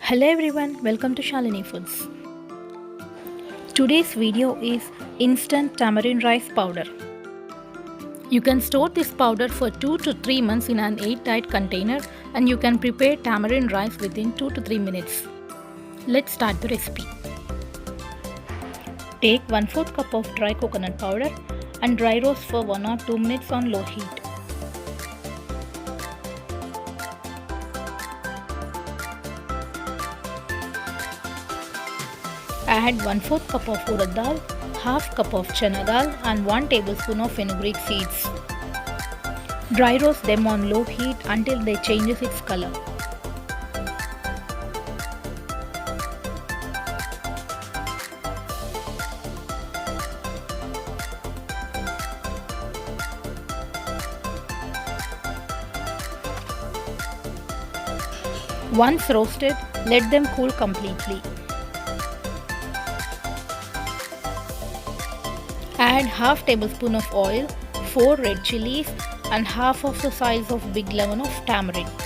Hello everyone, welcome to Shalini Foods. Today's video is instant tamarind rice powder. You can store this powder for 2 to 3 months in an airtight container and you can prepare tamarind rice within 2 to 3 minutes. Let's start the recipe. Take 1/4 cup of dry coconut powder and dry roast for 1 or 2 minutes on low heat. Add 1/4 cup of urad dal, half cup of chana dal and 1 tablespoon of fenugreek seeds. Dry roast them on low heat until they changes its color. Once roasted, let them cool completely. Add half tablespoon of oil, 4 red chillies and half of the size of big lemon of tamarind.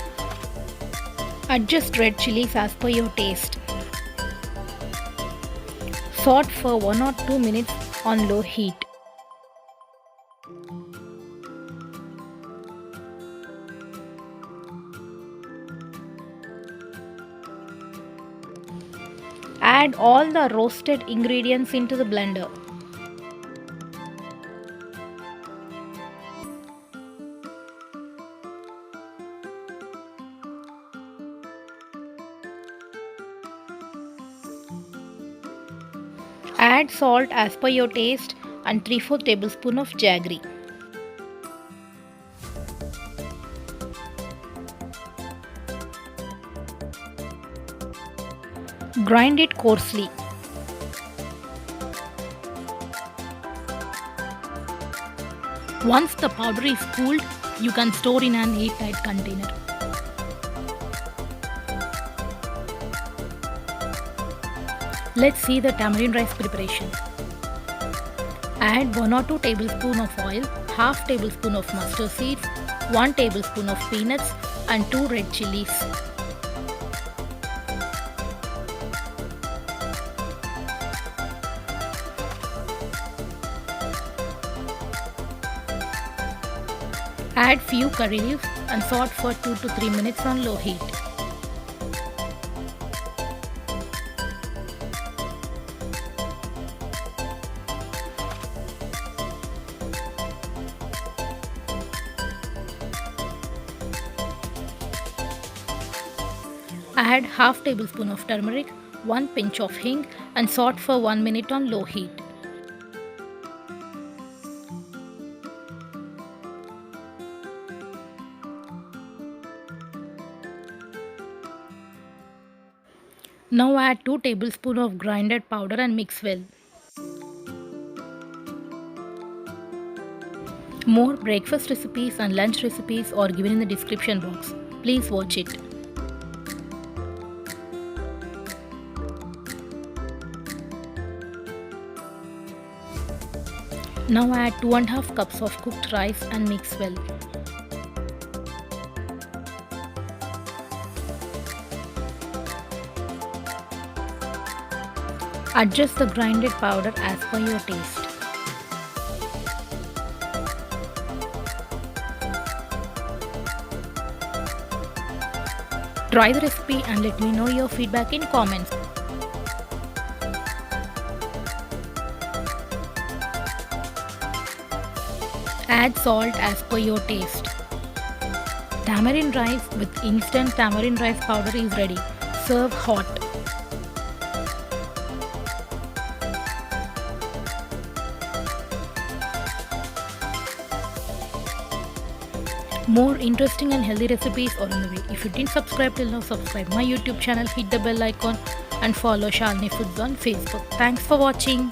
Adjust red chillies as per your taste. Saute for 1 or 2 minutes on low heat. Add all the roasted ingredients into the blender. Add salt as per your taste and 3/4 tablespoon of jaggery. Grind it coarsely. Once the powder is cooled, you can store in an airtight container. Let's see the tamarind rice preparation. Add 1 or 2 tablespoons of oil, half tablespoon of mustard seeds, 1 tablespoon of peanuts and 2 red chillies. Add few curry leaves and saute for 2 to 3 minutes on low heat. Add half tablespoon of turmeric, 1 pinch of hing and saute for 1 minute on low heat. Now add 2 tablespoons of grinded powder and mix well. More breakfast recipes and lunch recipes are given in the description box. Please watch it. Now add 2½ cups of cooked rice and mix well. Adjust the grinded powder as per your taste. Try the recipe and let me know your feedback in comments. Add salt as per your taste. Tamarind rice with instant tamarind rice powder is ready. Serve hot. More interesting and healthy recipes are on the way. If you didn't subscribe till now, subscribe my YouTube channel, hit the bell icon and follow Shalini Foods on Facebook. Thanks for watching.